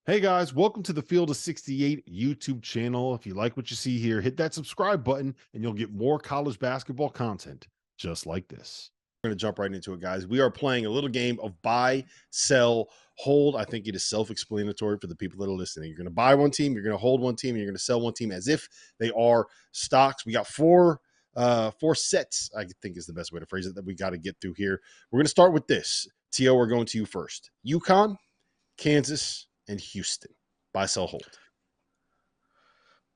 Hey guys, welcome to the Field of 68 YouTube channel. If you like what you see here, hit that subscribe button and you'll get more college basketball content just like this. We're going to jump right into it, guys. We are playing a little game of buy, sell, hold. I think it is self-explanatory for the people that are listening. You're going to buy one team, you're going to hold one team, and you're going to sell one team as if they are stocks. We got four sets, I think is the best way to phrase it, that we got to get through here. We're going to start with this. T.O., we're going to you first. UConn, Kansas, and Houston. Buy, sell, hold.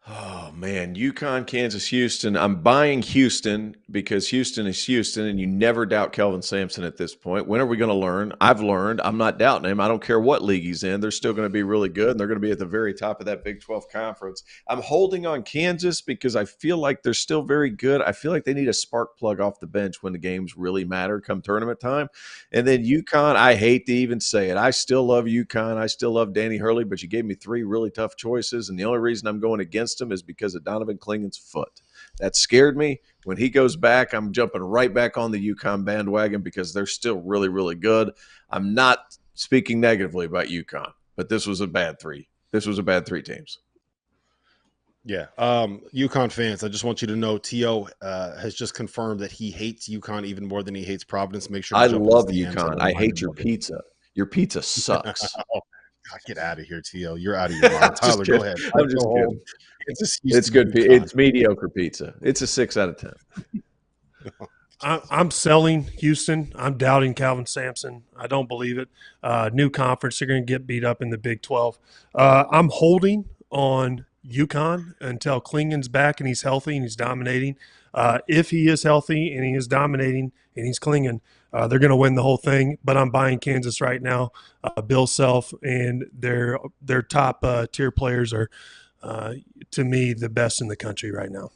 Oh man, UConn, Kansas, Houston. I'm buying Houston because Houston is Houston, and you never doubt Kelvin Sampson at this point. When are we going to learn? I've learned. I'm not doubting him. I don't care what league he's in. They're still going to be really good, and they're going to be at the very top of that Big 12 conference. I'm holding on Kansas because I feel like they're still very good. I feel like they need a spark plug off the bench when the games really matter come tournament time. And then UConn, I hate to even say it. I still love UConn. I still love Danny Hurley, but you gave me three really tough choices, and the only reason I'm going against him is because of Donovan Clingan's foot. That scared me. When he goes back, I'm jumping right back on the UConn bandwagon because they're still really, really good. I'm not speaking negatively about UConn, but this was a bad three. This was a bad three teams. Yeah. UConn fans, I just want you to know T.O. Has just confirmed that he hates UConn even more than he hates Providence. Make sure to I jump in his love DMs and UConn. I remind hate him your of it. pizza. Your pizza sucks. Oh, God, get out of here, T.O. You're out of your mind. Just Tyler, go kidding. ahead. Buy, I'm sell, just hold. kidding. It's just It's Houston, good. UConn. It's mediocre pizza. It's a 6 out of 10. I'm selling Houston. I'm doubting Calvin Sampson. I don't believe it. New conference, they're going to get beat up in the Big 12. I'm holding on UConn until Klingen's back and he's healthy and he's dominating. If he is healthy and he is dominating and he's Klingen, they're going to win the whole thing. But I'm buying Kansas right now. Bill Self and their top tier players are, to me, the best in the country right now.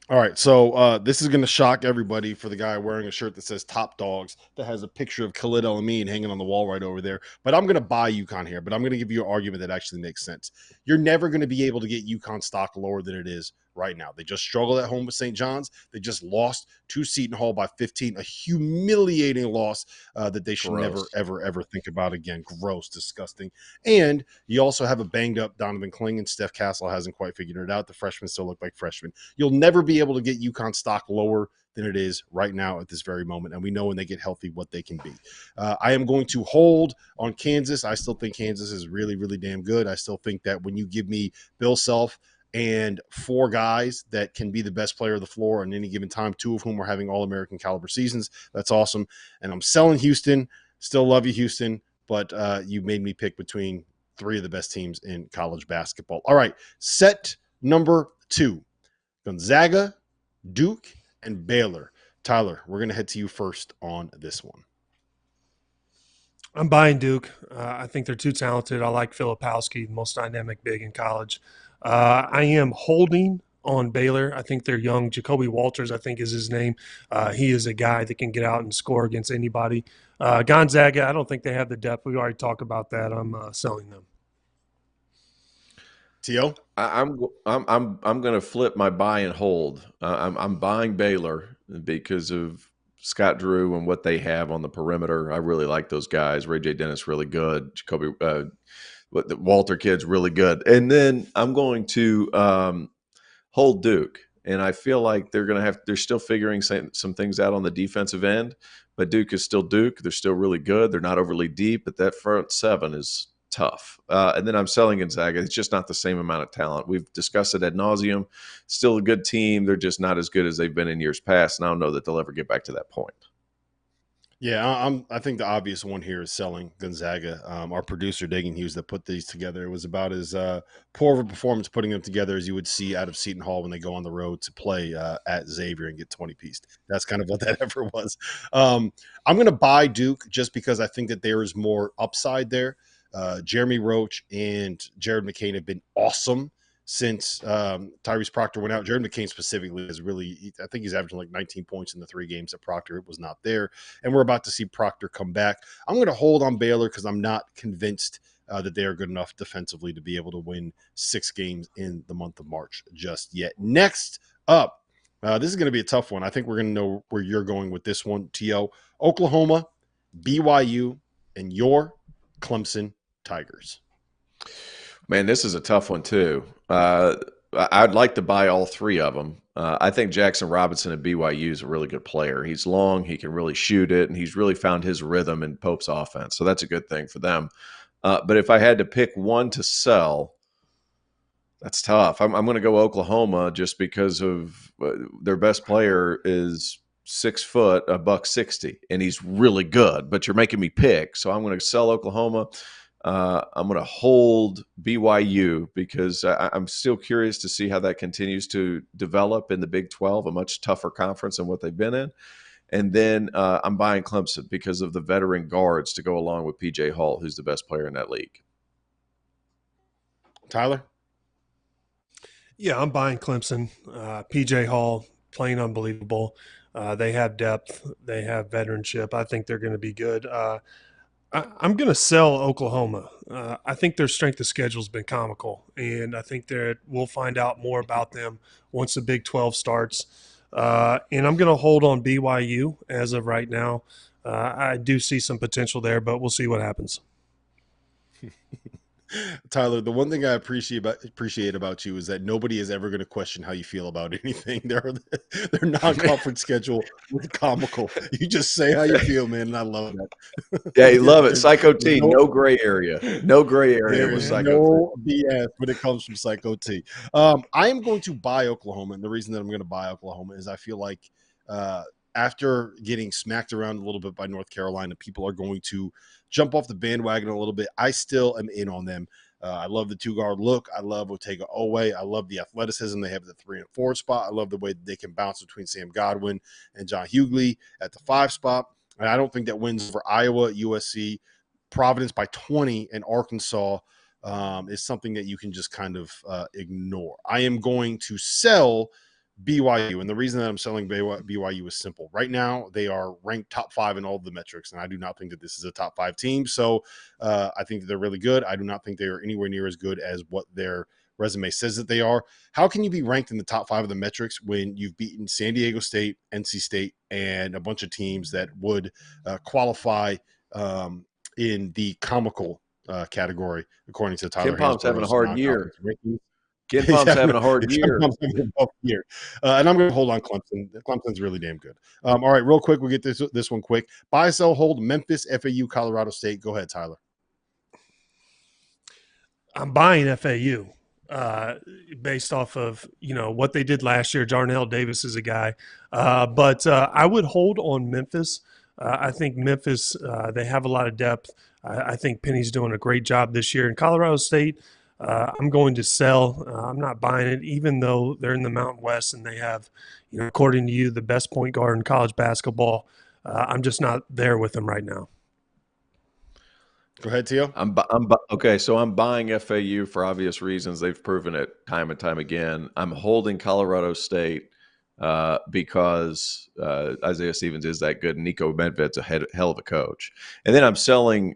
All right, so this is going to shock everybody for the guy wearing a shirt that says Top Dogs that has a picture of Khalid El-Amin hanging on the wall right over there. But I'm going to buy UConn here, but I'm going to give you an argument that actually makes sense. You're never going to be able to get UConn stock lower than it is right now. They just struggled at home with St. John's. They just lost to Seton Hall by 15, a humiliating loss that they should never, Gross. ever think about again. Gross, disgusting. And you also have a banged up Donovan Clingan. Steph Castle hasn't quite figured it out. The freshmen still look like freshmen. You'll never be able to get UConn stock lower than it is right now at this very moment. And we know when they get healthy what they can be. I am going to hold on Kansas. I still think Kansas is really, really damn good. I still think that when you give me Bill Self and four guys that can be the best player of the floor on any given time, two of whom are having All-American caliber seasons, that's awesome. And I'm selling Houston. Still love you, Houston, but you made me pick between three of the best teams in college basketball. All right, set number 2. Gonzaga, Duke, and Baylor. Tyler, we're going to head to you first on this one. I'm buying Duke. I think they're too talented. I like Filipowski, the most dynamic big in college. I am holding on Baylor. I think they're young. Jacoby Walters, I think, is his name. He is a guy that can get out and score against anybody. Gonzaga, I don't think they have the depth. We already talked about that. I'm selling them. T.O.? I'm going to flip my buy and hold. I'm buying Baylor because of Scott Drew and what they have on the perimeter. I really like those guys. Ray J. Dennis really good. Jacoby the Walter kid's really good. And then I'm going to hold Duke. And I feel like they're still figuring some things out on the defensive end, but Duke is still Duke. They're still really good. They're not overly deep, but that front seven is tough. And then I'm selling Gonzaga. It's just not the same amount of talent. We've discussed it ad nauseum. Still a good team. They're just not as good as they've been in years past. And I don't know that they'll ever get back to that point. Yeah, I think the obvious one here is selling Gonzaga. Our producer, Dagan Hughes, that put these together, it was about as poor of a performance putting them together as you would see out of Seton Hall when they go on the road to play at Xavier and get 20-pieced. That's kind of what that ever was. I'm going to buy Duke just because I think that there is more upside there. Jeremy Roach and Jared McCain have been awesome since Tyrese Proctor went out. Jared McCain specifically is really, I think he's averaging like 19 points in the 3 games that Proctor was not there. And we're about to see Proctor come back. I'm going to hold on Baylor because I'm not convinced that they are good enough defensively to be able to win 6 games in the month of March just yet. Next up, this is going to be a tough one. I think we're going to know where you're going with this one, T.O. Oklahoma, BYU, and your Clemson Tigers. Man, this is a tough one too. I'd like to buy all three of them. I think Jackson Robinson at BYU is a really good player. He's long, he can really shoot it, and he's really found his rhythm in Pope's offense. So that's a good thing for them. But if I had to pick one to sell, that's tough. I'm going to go Oklahoma just because of their best player is 6 foot, a buck 60, and he's really good. But you're making me pick, so I'm going to sell Oklahoma. I'm going to hold BYU because I'm still curious to see how that continues to develop in the Big 12, a much tougher conference than what they've been in. And then I'm buying Clemson because of the veteran guards to go along with PJ Hall, who's the best player in that league. Tyler? Yeah, I'm buying Clemson. PJ Hall playing unbelievable. They have depth. They have veteranship. I think they're going to be good. I'm going to sell Oklahoma. I think their strength of schedule has been comical, and I think that we'll find out more about them once the Big 12 starts. And I'm going to hold on BYU as of right now. I do see some potential there, but we'll see what happens. Tyler, the one thing I appreciate about you is that nobody is ever going to question how you feel about anything. Their non-conference schedule was comical. You just say how you feel, man, and I love that. Yeah, you love it. Psycho There's T, no gray area. No gray area there with is Psycho T. no BS when it comes from Psycho T. I am going to buy Oklahoma, and the reason that I'm going to buy Oklahoma is I feel like after getting smacked around a little bit by North Carolina, people are going to jump off the bandwagon a little bit. I still am in on them. I love the two-guard look. I love Otega Owe. I love the athleticism. They have the 3 and 4 spot. I love the way that they can bounce between Sam Godwin and John Hughley at the 5 spot. And I don't think that wins for Iowa, USC, Providence by 20, and Arkansas is something that you can just kind of ignore. I am going to sell BYU, and the reason that I'm selling BYU is simple. Right now, they are ranked top 5 in all of the metrics, and I do not think that this is a top 5 team. So I think that they're really good. I do not think they are anywhere near as good as what their resume says that they are. How can you be ranked in the top 5 of the metrics when you've beaten San Diego State, NC State, and a bunch of teams that would qualify in the comical category, according to Tyler Ken Palm's having a Hansbrough's hard non-conference year. rankings? Ken Palm's having a hard year. And I'm going to hold on Clemson. Clemson's really damn good. All right, real quick, we'll get this one quick. Buy, sell, hold, Memphis, FAU, Colorado State. Go ahead, Tyler. I'm buying FAU based off of what they did last year. Jarnell Davis is a guy, but I would hold on Memphis. I think Memphis they have a lot of depth. I think Penny's doing a great job this year. In Colorado State, I'm going to sell. I'm not buying it, even though they're in the Mountain West and they have, according to you, the best point guard in college basketball. I'm just not there with them right now. Go ahead, Tio. Okay, so I'm buying FAU for obvious reasons. They've proven it time and time again. I'm holding Colorado State because Isaiah Stevens is that good. Nico Medved's a hell of a coach. And then I'm selling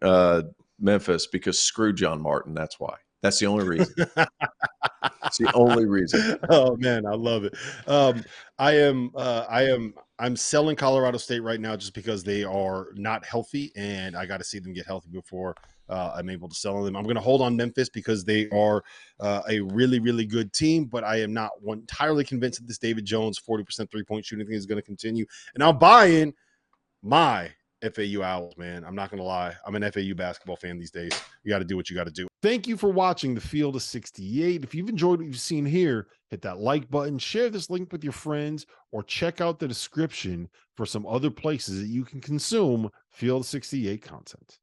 Memphis because screw John Martin. That's why. That's the only reason. It's the only reason. Oh man, I love it. I'm selling Colorado State right now just because they are not healthy, and I got to see them get healthy before I'm able to sell them. I'm going to hold on Memphis because they are a really, really good team, but I am not entirely convinced that this David Jones 40% 3-point shooting thing is going to continue. And I'm buying my FAU Owls, man. I'm not going to lie. I'm an FAU basketball fan these days. You got to do what you got to do. Thank you for watching the Field of 68. If you've enjoyed what you've seen here, hit that like button, share this link with your friends, or check out the description for some other places that you can consume Field 68 content.